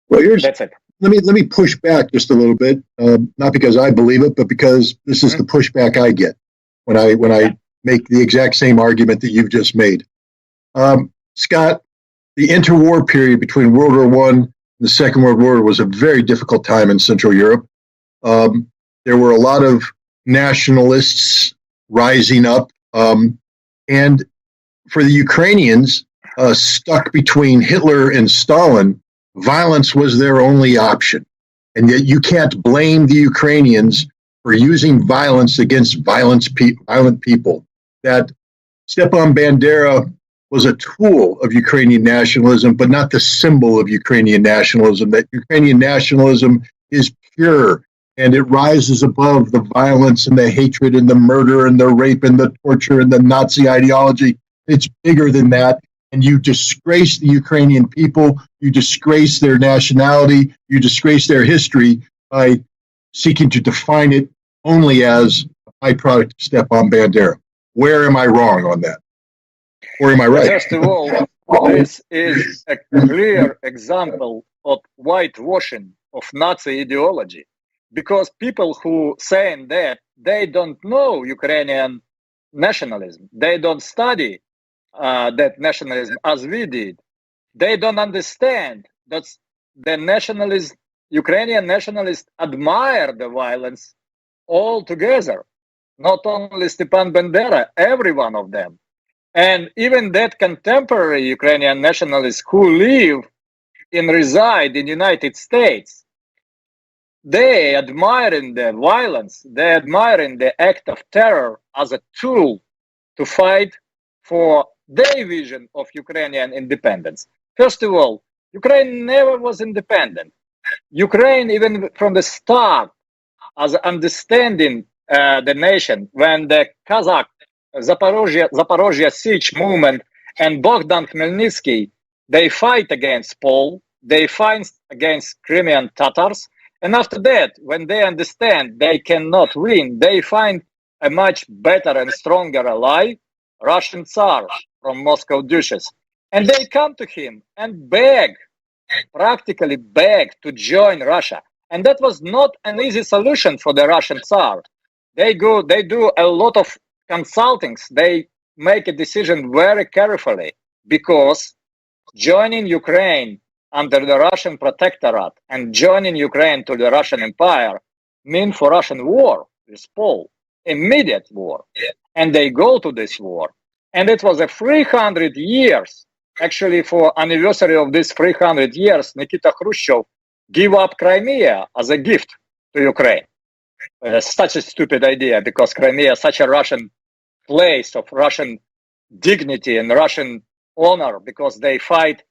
Well, That's it. let me push back just a little bit, not because I believe it, but because this is the pushback I get when I make the exact same argument that you've just made. Scott, the interwar period between World War One and the Second World War was a very difficult time in Central Europe. There were a lot of nationalists rising up, and for the Ukrainians stuck between Hitler and Stalin, violence was their only option. And yet you can't blame the Ukrainians for using violence against violent people. That Stepan Bandera was a tool of Ukrainian nationalism, but not the symbol of Ukrainian nationalism. That Ukrainian nationalism is pure, and it rises above the violence and the hatred and the murder and the rape and the torture and the Nazi ideology. It's bigger than that. And you disgrace the Ukrainian people, you disgrace their nationality, you disgrace their history by seeking to define it only as a byproduct of Stepan Bandera. Where am I wrong on that? Or am I right? First of all, this is a clear example of whitewashing of Nazi ideology, because people who saying that, they don't know Ukrainian nationalism. They don't study that nationalism as we did. They don't understand that the Ukrainian nationalists admire the violence altogether. Not only Stepan Bandera, every one of them. And even that contemporary Ukrainian nationalists who live and reside in the United States, they admiring the violence, they admiring the act of terror as a tool to fight for their vision of Ukrainian independence. First of all, Ukraine never was independent. Ukraine, even from the start, as understanding the nation, when the Kazakh Zaporozhye siege movement and Bogdan Khmelnytsky, they fight against Pole, they fight against Crimean Tatars, and after that, when they understand they cannot win, they find a much better and stronger ally, Russian Tsar from Moscow Duchess. And they come to him and beg, practically beg to join Russia. And that was not an easy solution for the Russian Tsar. They do a lot of consultings. They make a decision very carefully, because joining Ukraine under the Russian protectorate and joining Ukraine to the Russian Empire mean for Russian war with Paul, immediate war. And they go to this war. And it was a 300 years, actually for anniversary of this 300 years, Nikita Khrushchev gave up Crimea as a gift to Ukraine. Such a stupid idea, because Crimea is such a Russian place of Russian dignity and Russian honor, because they fight,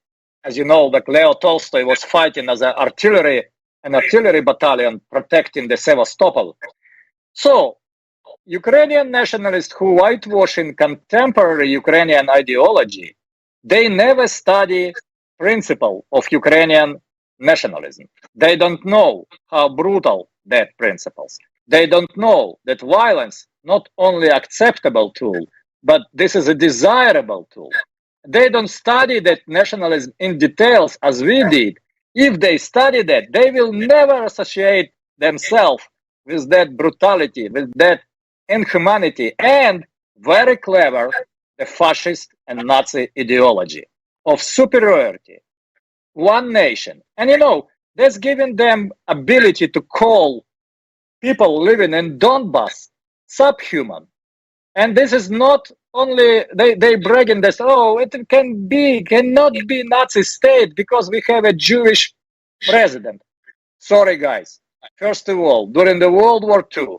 as you know, like Leo Tolstoy was fighting as an artillery battalion protecting the Sevastopol. So Ukrainian nationalists who whitewashing contemporary Ukrainian ideology, they never study principle of Ukrainian nationalism. They don't know how brutal that principles. They don't know that violence not only acceptable tool, but this is a desirable tool. They don't study that nationalism in details as we did. If they study that, they will never associate themselves with that brutality, with that inhumanity, and very clever, the fascist and Nazi ideology of superiority, one nation. And you know, that's giving them ability to call people living in Donbass subhuman. And this is not only, they bragging this, oh, it cannot be Nazi state because we have a Jewish president. Sorry, guys. First of all, during the World War II,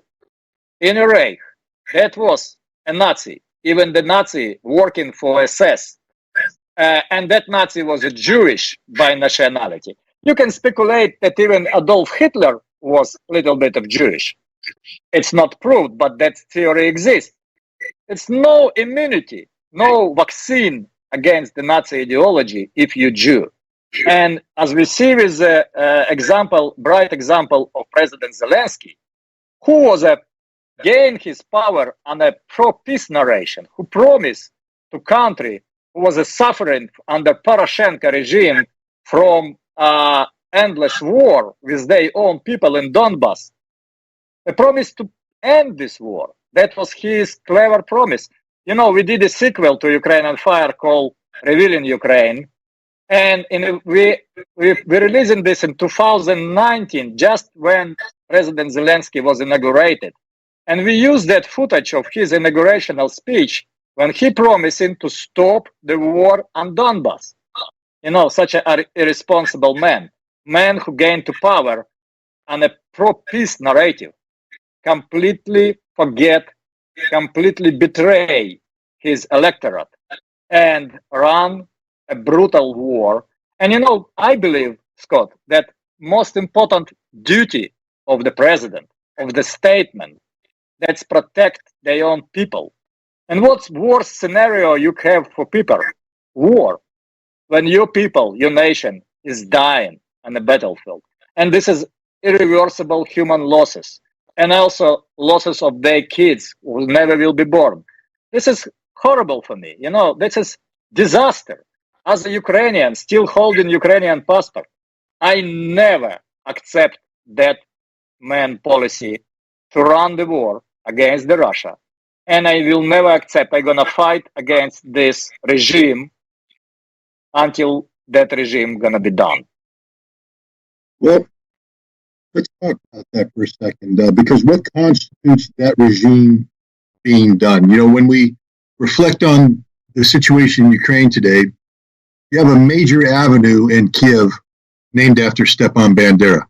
in Iraq, that was a Nazi, even the Nazi working for SS. And that Nazi was a Jewish by nationality. You can speculate that even Adolf Hitler was a little bit of Jewish. It's not proved, but that theory exists. It's no immunity, no vaccine against the Nazi ideology if you're Jew. And as we see with the bright example of President Zelensky, who was gained his power on a pro-peace narration, who promised to country who was suffering under Poroshenko regime from endless war with their own people in Donbass. A promise to end this war. That was his clever promise. You know, we did a sequel to Ukraine on Fire called Revealing Ukraine. And we released this in 2019, just when President Zelensky was inaugurated. And we used that footage of his inaugurational speech when he promising to stop the war on Donbass. You know, such an irresponsible man who gained to power on a pro-peace narrative, completely forget, completely betray his electorate and run a brutal war. And you know, I believe, Scott, that most important duty of the president, of the statement, that's protect their own people. And what's worst scenario you have for people? War. When your people, your nation is dying on the battlefield. And this is irreversible human losses. And also losses of their kids who never will be born. This is horrible for me. You know, this is disaster. As a Ukrainian, still holding Ukrainian passport, I never accept that man policy to run the war against the Russia. And I will never accept, I'm gonna fight against this regime until that regime gonna be done. Well, let's talk about that for a second, because what constitutes that regime being done? You know, when we reflect on the situation in Ukraine today, you have a major avenue in Kiev named after Stepan Bandera.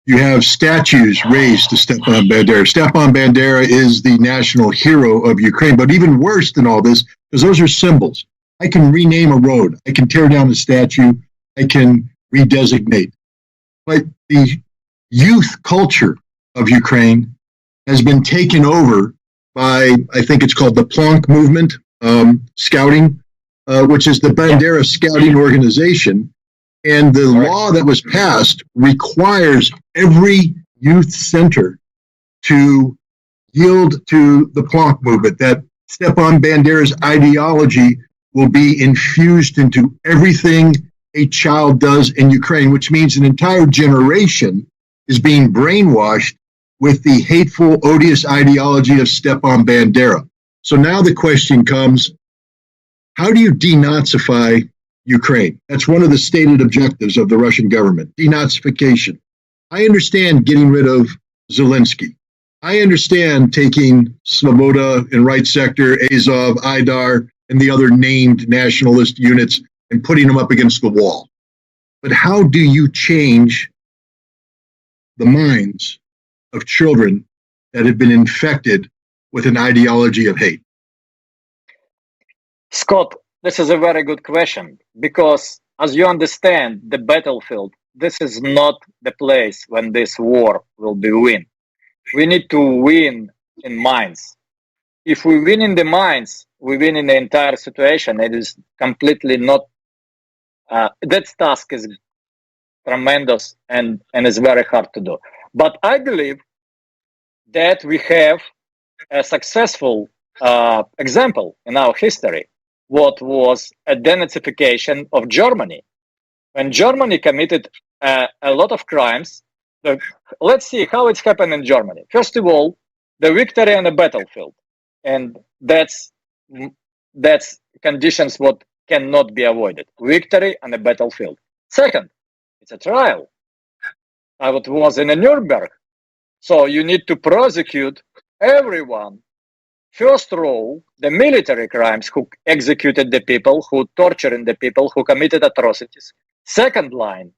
You have statues raised to Stepan Bandera. Stepan Bandera is the national hero of Ukraine, but even worse than all this, because those are symbols. I can rename a road. I can tear down a statue. I can redesignate. But the youth culture of Ukraine has been taken over by, I think it's called the Planck movement, scouting, which is the Bandera scouting organization. And the law that was passed requires every youth center to yield to the Planck movement, that Stepan Bandera's ideology will be infused into everything a child does in Ukraine, which means an entire generation is being brainwashed with the hateful, odious ideology of Stepan Bandera. So now the question comes, how do you denazify Ukraine? That's one of the stated objectives of the Russian government, denazification. I understand getting rid of Zelensky. I understand taking Sloboda and Right Sector, Azov, Aidar, and the other named nationalist units and putting them up against the wall. But how do you change the minds of children that have been infected with an ideology of hate? Scott, this is a very good question, because as you understand, the battlefield, this is not the place when this war will be won. We need to win in minds. If we win in the minds, we win in the entire situation. It is completely not, that task is tremendous and is very hard to do. But I believe that we have a successful example in our history, what was a denazification of Germany. When Germany committed a lot of crimes, let's see how it's happened in Germany. First of all, the victory on the battlefield. And that's conditions what cannot be avoided. Victory on the battlefield. Second, it's a trial. It was in a Nuremberg. So you need to prosecute everyone. First row, the military crimes, who executed the people, who tortured the people, who committed atrocities. Second line,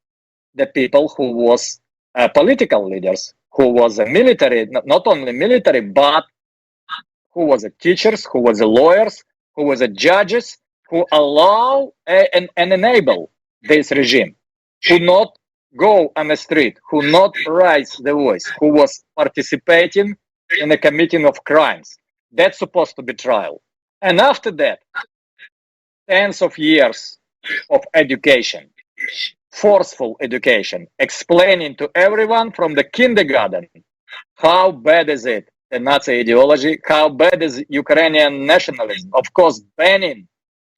the people who was political leaders, who was a military, not only military, but who was a teachers, who was a lawyers, who was a judges, who allow and enable this regime, who not go on the street, who not raise the voice, who was participating in the committing of crimes. That's supposed to be trial. And after that, tens of years of education, forceful education, explaining to everyone from the kindergarten how bad is it, the Nazi ideology, how bad is Ukrainian nationalism. Of course, banning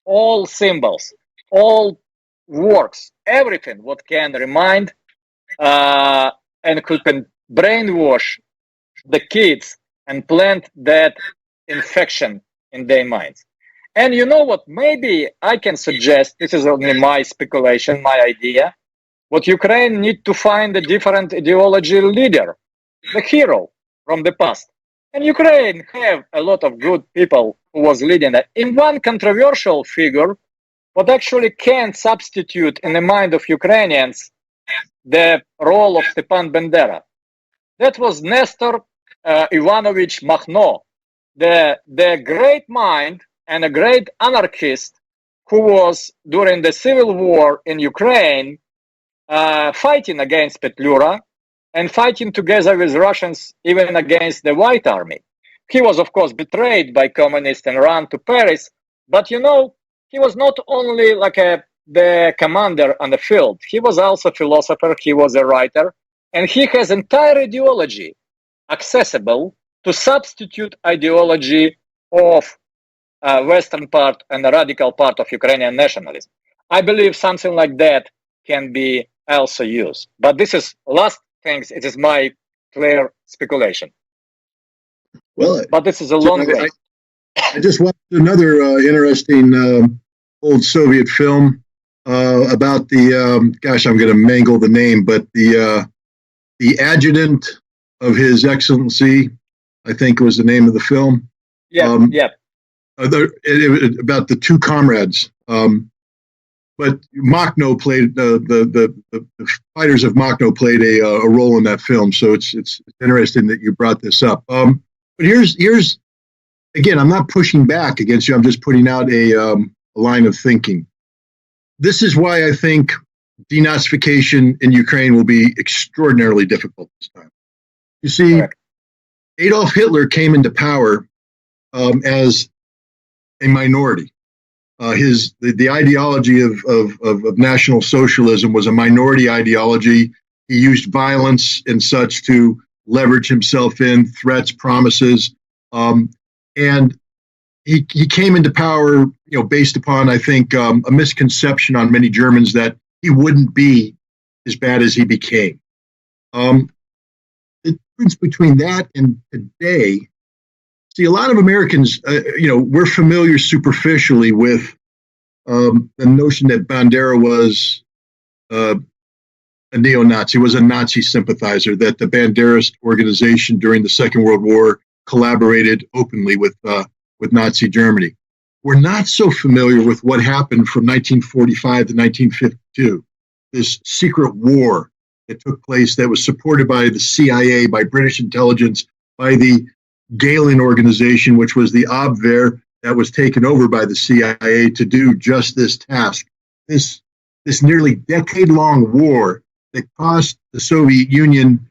all symbols, all works, everything what can remind and who can brainwash the kids and plant that infection in their minds. And you know what? Maybe I can suggest, this is only my speculation, my idea, what Ukraine need to find a different ideology leader, the hero from the past. And Ukraine have a lot of good people who was leading that. In one controversial figure, what actually can substitute in the mind of Ukrainians the role of Stepan Bandera. That was Nestor Ivanovich Makhno, the great mind and a great anarchist who was during the civil war in Ukraine fighting against Petlura and fighting together with Russians even against the White Army. He was, of course, betrayed by communists and ran to Paris, but you know, he was not only like the commander on the field, he was also a philosopher, he was a writer, and he has entire ideology accessible to substitute ideology of Western part and the radical part of Ukrainian nationalism. I believe something like that can be also used. But this is last things, it is my clear speculation. Well, but this is a long way. I just watched another interesting old Soviet film about the, gosh, I'm going to mangle the name, but the adjutant of His Excellency, I think was the name of the film. Yeah, yeah. About the two comrades. But Makhno played the fighters of Makhno played a role in that film. So it's interesting that you brought this up. But here's again, I'm not pushing back against you. I'm just putting out a line of thinking. This is why I think denazification in Ukraine will be extraordinarily difficult this time. You see, correct. Adolf Hitler came into power as a minority. The ideology of National Socialism was a minority ideology. He used violence and such to leverage himself in threats, promises, and he came into power, based upon, I think, a misconception on many Germans that he wouldn't be as bad as he became. The difference between that and today. See, a lot of Americans, we're familiar superficially with the notion that Bandera was a neo-Nazi, was a Nazi sympathizer, that the Banderist organization during the Second World War collaborated openly with Nazi Germany. We're not so familiar with what happened from 1945 to 1952, this secret war that took place that was supported by the CIA, by British intelligence, by the Gehlen organization, which was the Abwehr that was taken over by the CIA to do just this task. This nearly decade-long war that cost the Soviet Union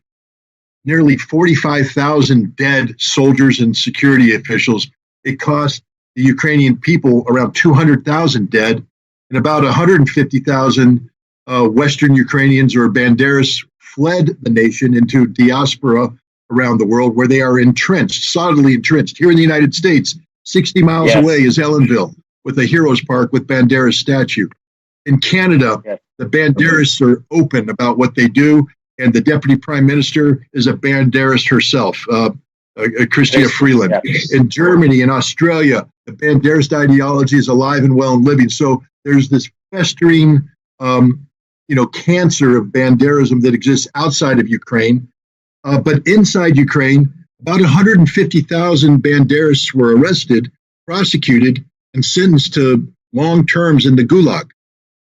nearly 45,000 dead soldiers and security officials. It cost the Ukrainian people around 200,000 dead, and about 150,000 Western Ukrainians or Banderas fled the nation into diaspora around the world, where they are entrenched, solidly entrenched. Here in the United States, 60 miles away is Ellenville, with a Heroes Park with Bandera's statue. In Canada, the Banderas are open about what they do, and the Deputy Prime Minister is a Banderist herself, Chrystia Freeland. In Germany and Australia, the Banderist ideology is alive and well and living. So there's this festering, cancer of Banderism that exists outside of Ukraine. But inside Ukraine, about 150,000 Banderists were arrested, prosecuted, and sentenced to long terms in the Gulag.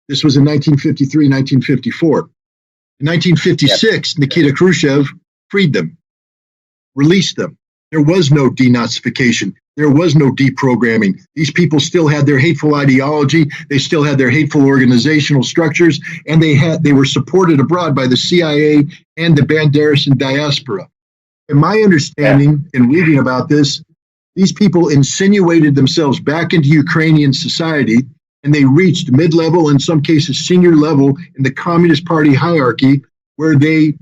This was in 1953, 1954. In 1956, Nikita Khrushchev freed them, released them. There was no denazification. There was no deprogramming. These people still had their hateful ideology. They still had their hateful organizational structures, and they were supported abroad by the CIA and the Banderas in diaspora. In my understanding, in reading about this, these people insinuated themselves back into Ukrainian society, and they reached mid-level, in some cases senior level, in the Communist Party hierarchy, where they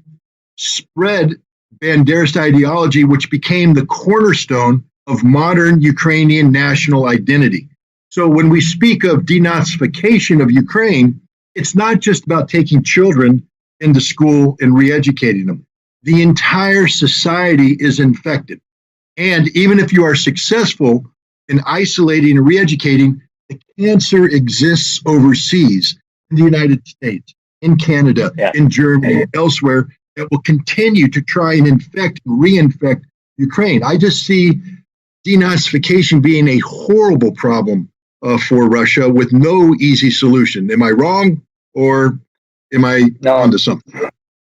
spread Banderist ideology, which became the cornerstone of modern Ukrainian national identity. So when we speak of denazification of Ukraine, it's not just about taking children into school and re-educating them. The entire society is infected. And even if you are successful in isolating and re-educating, the cancer exists overseas in the United States, in Canada, in Germany, elsewhere, that will continue to try and infect and reinfect Ukraine. I just see denazification being a horrible problem for Russia with no easy solution. Am I wrong, or am I onto something?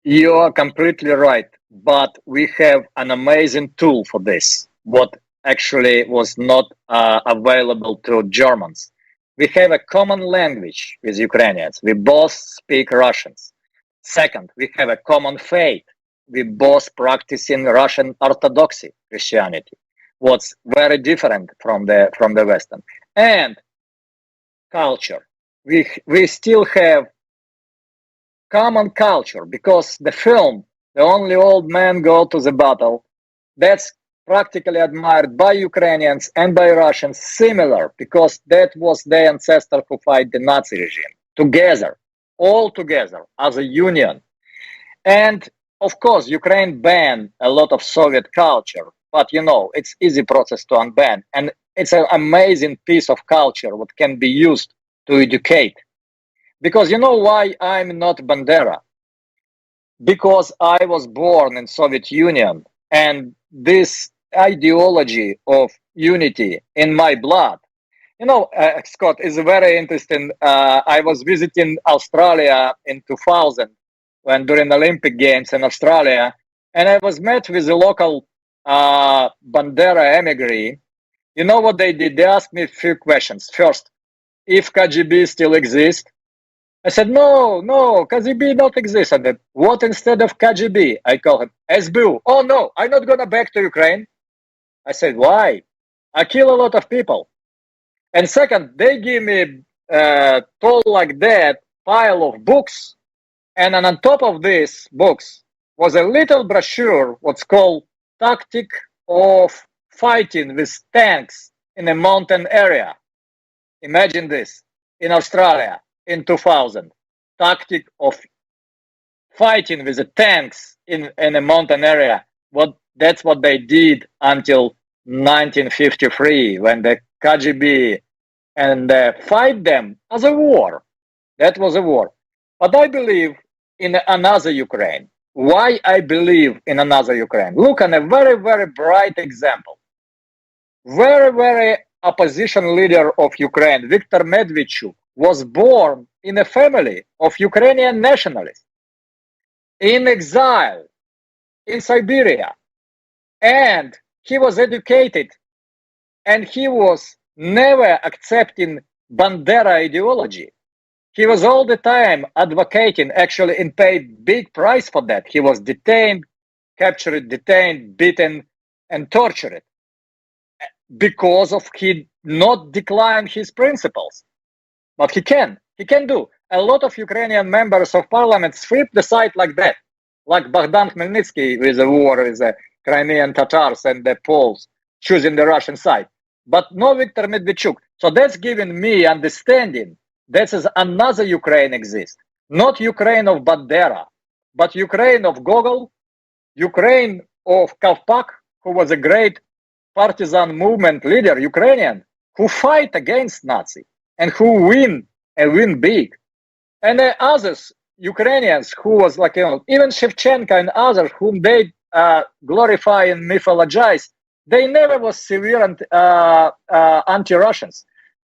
You are completely right, but we have an amazing tool for this, what actually was not available to Germans. We have a common language with Ukrainians. We both speak Russians. Second, we have a common faith. We both practice in Russian Orthodoxy, Christianity, what's very different from the Western. And culture. We still have common culture, because the film, The Only Old Men Go to the Battle, that's practically admired by Ukrainians and by Russians, similar, because that was their ancestor who fight the Nazi regime together, all together as a union. And of course, Ukraine banned a lot of Soviet culture, but it's easy process to unban, and it's an amazing piece of culture what can be used to educate. Because you know why I'm not Bandera? Because I was born in Soviet Union, and this ideology of unity in my blood. Scott, is very interesting. I was visiting Australia in 2000 when during Olympic Games in Australia, and I was met with a local Bandera emigre. You know what they did? They asked me a few questions. First, if KGB still exists. I said, no, KGB not exist. And what instead of KGB? I call him SBU. Oh, no, I'm not going to back to Ukraine. I said, why? I kill a lot of people. And second, they give me tall like that pile of books. And on top of these books was a little brochure, what's called Tactic of Fighting with Tanks in a Mountain Area. Imagine this, in Australia. In 2000, tactic of fighting with the tanks in a mountain area. That's what they did until 1953, when the KGB and fight them as a war. That was a war. But I believe in another Ukraine. Why I believe in another Ukraine? Look on a very, very bright example. Very, very opposition leader of Ukraine, Viktor Medvedchuk, was born in a family of Ukrainian nationalists in exile in Siberia. And he was educated, and he was never accepting Bandera ideology. He was all the time advocating, actually, and paid big price for that. He was detained, captured, detained, beaten, and tortured because of he not decline his principles. But he can do. A lot of Ukrainian members of parliament sweep the side like that, like Bogdan Khmelnytsky with the war with the Crimean Tatars and the Poles choosing the Russian side. But no Viktor Medvedchuk. So that's giving me understanding that is another Ukraine exists. Not Ukraine of Bandera, but Ukraine of Gogol, Ukraine of Kovpak, who was a great partisan movement leader, Ukrainian, who fight against Nazi and who win and win big. And others, Ukrainians, who was like, even Shevchenko and others whom they glorify and mythologize, they never was severe anti-Russians.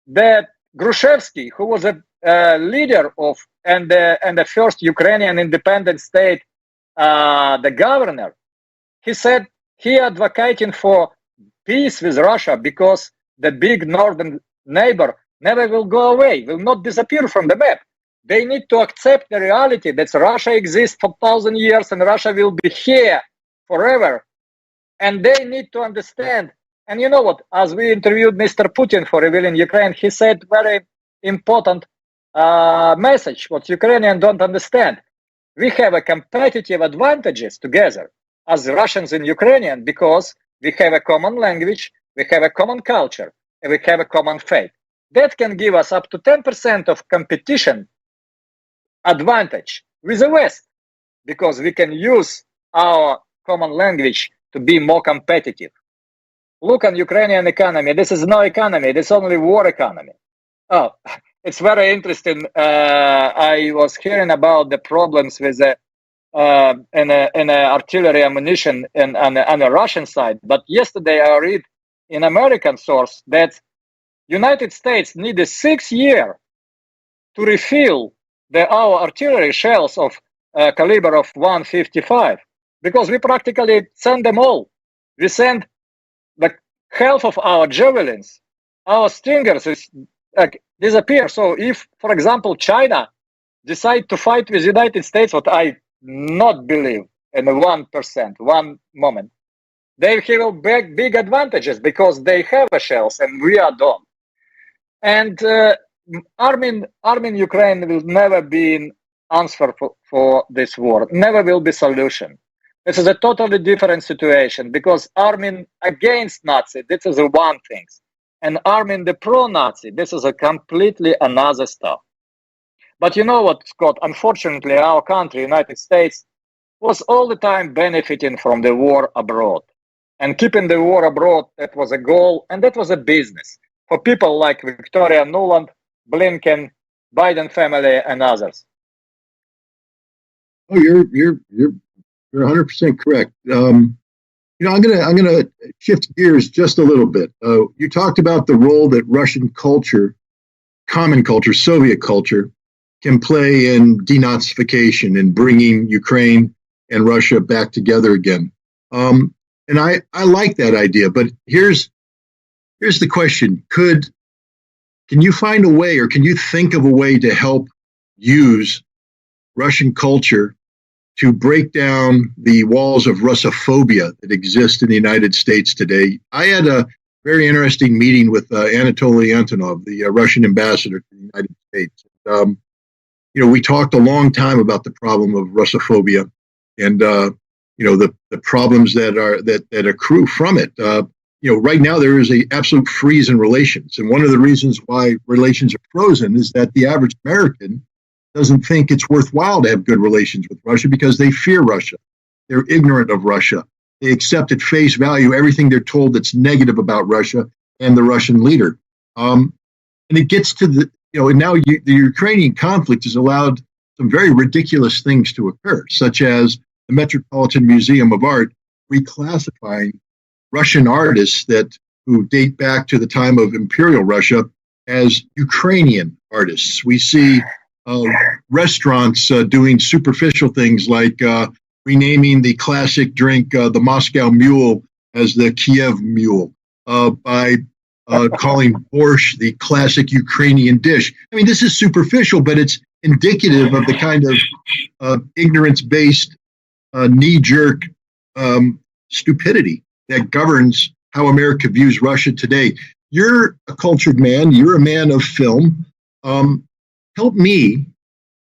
That Grushevsky, who was a leader of and the first Ukrainian independent state, the governor, he said he advocating for peace with Russia because the big northern neighbor never will go away, will not disappear from the map. They need to accept the reality that Russia exists for 1,000 years and Russia will be here forever. And they need to understand. And you know what? As we interviewed Mr. Putin for Revealing Ukraine, he said very important message, what Ukrainians don't understand. We have a competitive advantages together as Russians and Ukrainians because we have a common language, we have a common culture, and we have a common faith. That can give us up to 10% of competition advantage with the West. because we can use our common language to be more competitive. Look on Ukrainian economy. This is no economy. This is only war economy. Oh, it's very interesting. I was hearing about the problems with the in artillery ammunition on the Russian side. But yesterday I read in American source that United States needed 6 years to refill our artillery shells of caliber of 155 because we practically send them all. We send the half of our javelins, our stingers is disappear. So if, for example, China decide to fight with United States, what I not believe in 1%, one moment, they have big advantages because they have a shells and we are done. And arming Ukraine will never be an answer for this war. Never will be solution. This is a totally different situation because arming against Nazi, this is one thing. And arming the pro-Nazi, this is a completely another stuff. But you know what, Scott? Unfortunately, our country, United States, was all the time benefiting from the war abroad. And keeping the war abroad, that was a goal, and that was a business for people like Victoria Nuland, Blinken, Biden family, and others. Oh, you're 100% correct. I'm gonna shift gears just a little bit. You talked about the role that Russian culture, common culture, Soviet culture, can play in denazification and bringing Ukraine and Russia back together again. And I like that idea, but here's the question: can you find a way, or can you think of a way to help use Russian culture to break down the walls of Russophobia that exist in the United States today? I had a very interesting meeting with Anatoly Antonov, the Russian ambassador to the United States. We talked a long time about the problem of Russophobia and the problems that accrue from it. Right now there is a absolute freeze in relations, and one of the reasons why relations are frozen is that the average American doesn't think it's worthwhile to have good relations with Russia because they fear Russia. They're ignorant of Russia. They accept at face value everything they're told that's negative about Russia and the Russian leader. And it gets to and now the Ukrainian conflict has allowed some very ridiculous things to occur, such as the Metropolitan Museum of Art reclassifying Russian artists who date back to the time of Imperial Russia as Ukrainian artists. We see restaurants doing superficial things like renaming the classic drink, the Moscow Mule, as the Kiev Mule, by calling borscht the classic Ukrainian dish. I mean, this is superficial, but it's indicative of the kind of ignorance-based, knee-jerk stupidity that governs how America views Russia today. You're a cultured man. You're a man of film. Help me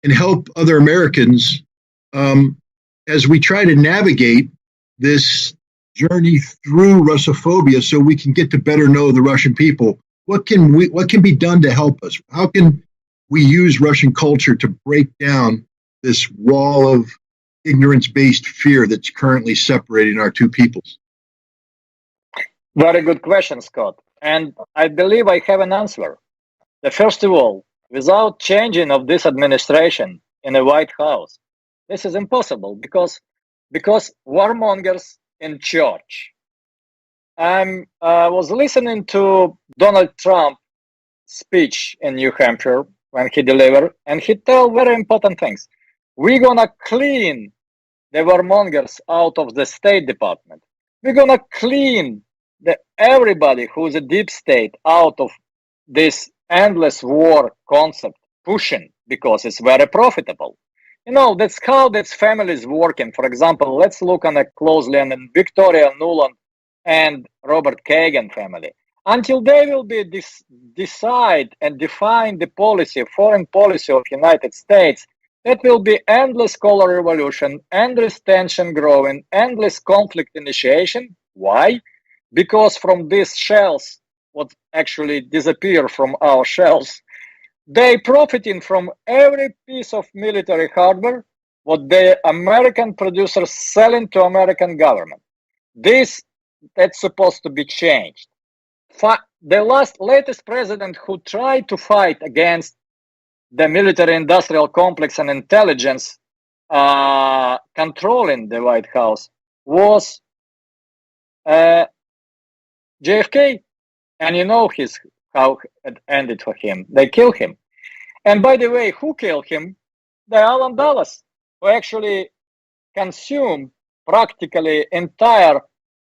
and help other Americans as we try to navigate this journey through Russophobia so we can get to better know the Russian people. What can be done to help us? How can we use Russian culture to break down this wall of ignorance-based fear that's currently separating our two peoples? Very good question, Scott. And I believe I have an answer. First of all, without changing of this administration in the White House, this is impossible because warmongers in church. I was listening to Donald Trump speech in New Hampshire when he delivered, and he told very important things. We're gonna clean the warmongers out of the State Department. We're gonna clean everybody who's a deep state out of this endless war concept pushing because it's very profitable. That's how this family is working. For example, let's look on it closely on Victoria Nuland and Robert Kagan family. Until they will be decide and define the policy, foreign policy of United States, that will be endless color revolution, endless tension growing, endless conflict initiation. Why? Because from these shells, what actually disappear from our shells, they profiting from every piece of military hardware, what the American producers selling to American government. That's supposed to be changed. The latest president who tried to fight against the military-industrial complex and intelligence controlling the White House was JFK, and you know how it ended for him. They killed him. And by the way, who killed him? The Alan Dulles, who actually consumed practically entire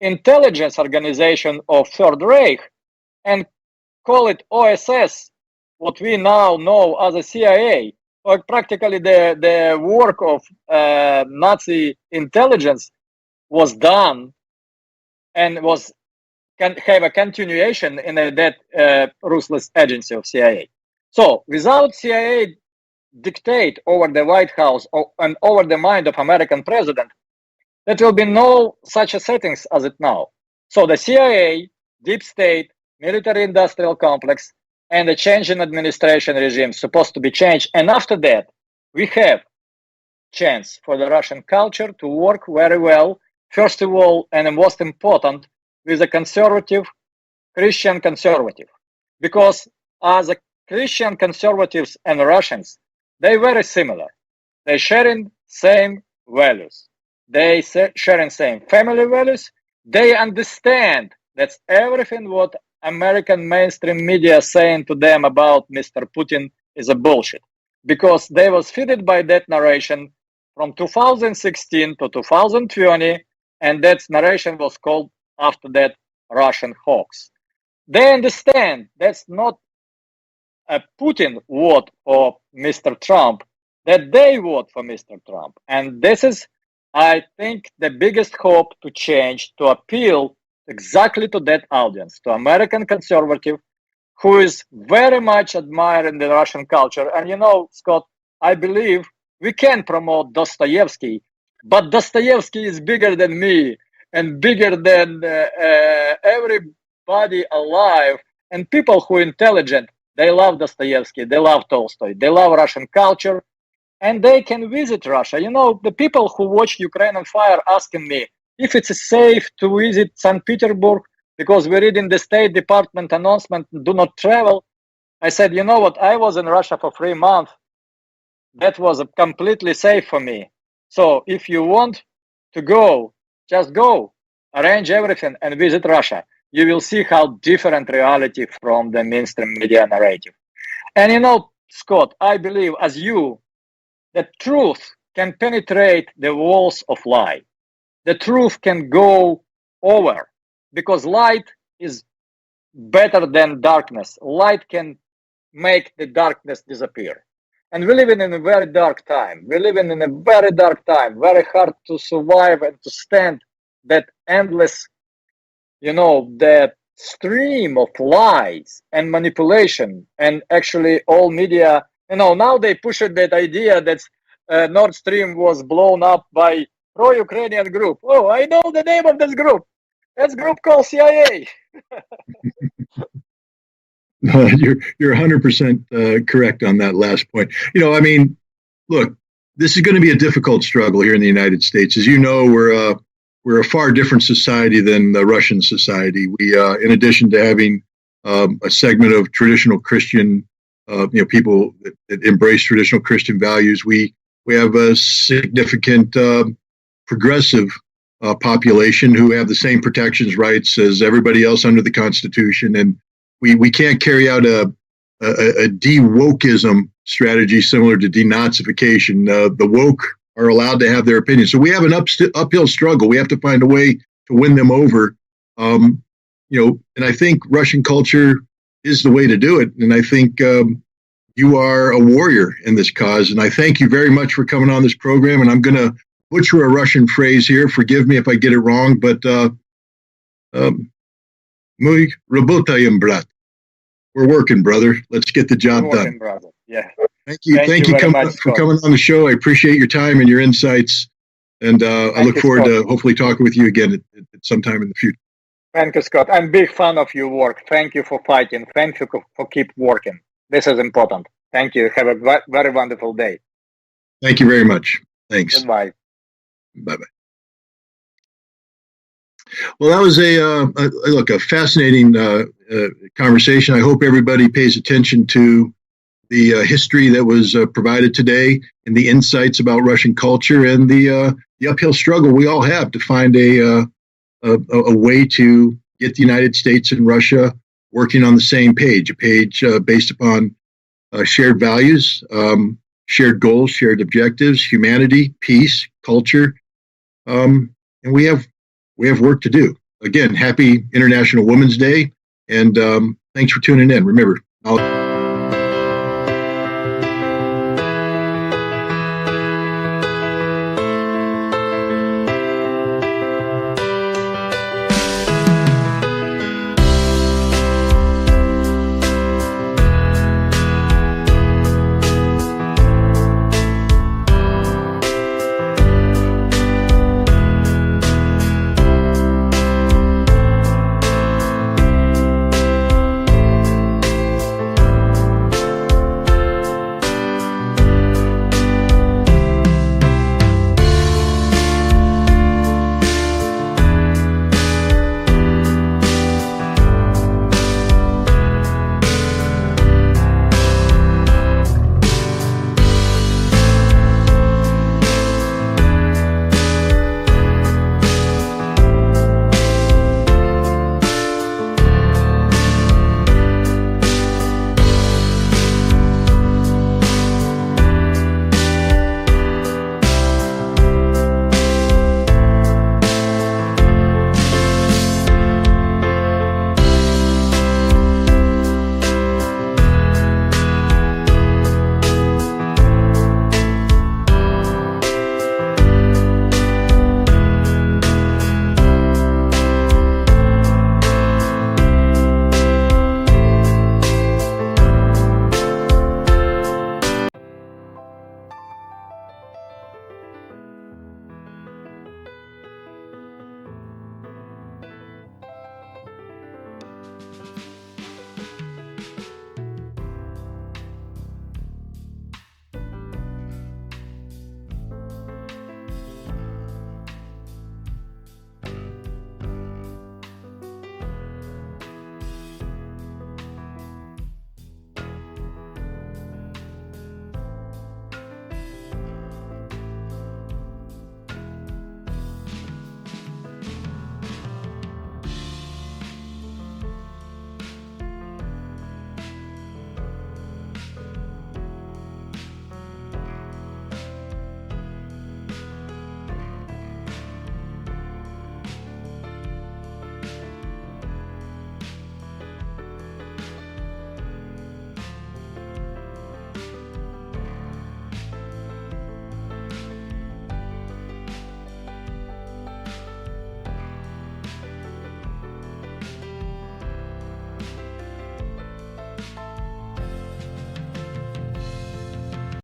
intelligence organization of Third Reich and call it OSS, what we now know as a CIA, or practically the work of Nazi intelligence was done and can have a continuation in that ruthless agency of CIA. So without CIA dictate over the White House and over the mind of American president, there will be no such a settings as it now. So the CIA, deep state, military industrial complex, and the change in administration regime supposed to be changed. And after that, we have chance for the Russian culture to work very well, first of all, and most important, with a conservative, Christian conservative. Because as a Christian conservatives and Russians, they're very similar. They sharing same values. They sharing same family values. They understand that's everything what American mainstream media saying to them about Mr. Putin is a bullshit. Because they was fed by that narration from 2016 to 2020, and that narration was called after that Russian hoax. They understand that's not a Putin vote for Mr. Trump, that they vote for Mr. Trump. And this is, I think, the biggest hope to change, to appeal exactly to that audience, to American conservative, who is very much admiring the Russian culture. And you know, Scott, I believe we can promote Dostoevsky, but Dostoevsky is bigger than me and bigger than everybody alive. And people who are intelligent, they love Dostoevsky, they love Tolstoy, they love Russian culture, and they can visit Russia. You know, the people who watch Ukraine on Fire asking me if it's safe to visit St. Petersburg because we read in the State Department announcement, do not travel. I said, you know what, I was in Russia for 3 months. That was completely safe for me. So if you want to go, just go, arrange everything and visit Russia. You will see how different reality from the mainstream media narrative. And you know, Scott, I believe as you, that truth can penetrate the walls of lie. The truth can go over because light is better than darkness. Light can make the darkness disappear. And we live in a very dark time. We live in a very dark time, very hard to survive and to stand that endless, you know, the stream of lies and manipulation. And actually all media, you know, now they push that idea that Nord Stream was blown up by pro-Ukrainian group. Oh, I know the name of this group. That's group called CIA. You're 100% correct on that last point. You know, I mean, look, this is going to be a difficult struggle here in the United States. As you know, we're a far different society than the Russian society. We, in addition to having a segment of traditional Christian, you know, people that embrace traditional Christian values, we have a significant progressive population who have the same protections rights as everybody else under the Constitution, and we can't carry out a de-wokeism strategy similar to denazification. The woke are allowed to have their opinion. So we have an uphill struggle. We have to find a way to win them over. You know, and I think Russian culture is the way to do it. And I think you are a warrior in this cause. And I thank you very much for coming on this program. And I'm going to butcher a Russian phrase here. Forgive me if I get it wrong, but мы работаем, брат. We're working, brother. Let's get the job done. Brother. Yeah. Thank you for coming on the show. I appreciate your time and your insights, and I look forward to hopefully talking with you again at some time in the future. Thank you, Scott. I'm a big fan of your work. Thank you for fighting. Thank you for keep working. This is important. Thank you. Have a very wonderful day. Thank you very much. Thanks. Goodbye. Bye-bye. Well, that was a fascinating conversation. I hope everybody pays attention to the history that was provided today and the insights about Russian culture and the uphill struggle we all have to find a way to get the United States and Russia working on the same page, a page based upon shared values, shared goals, shared objectives, humanity, peace, culture, and we have work to do. Again, happy International Women's Day, and thanks for tuning in. Remember,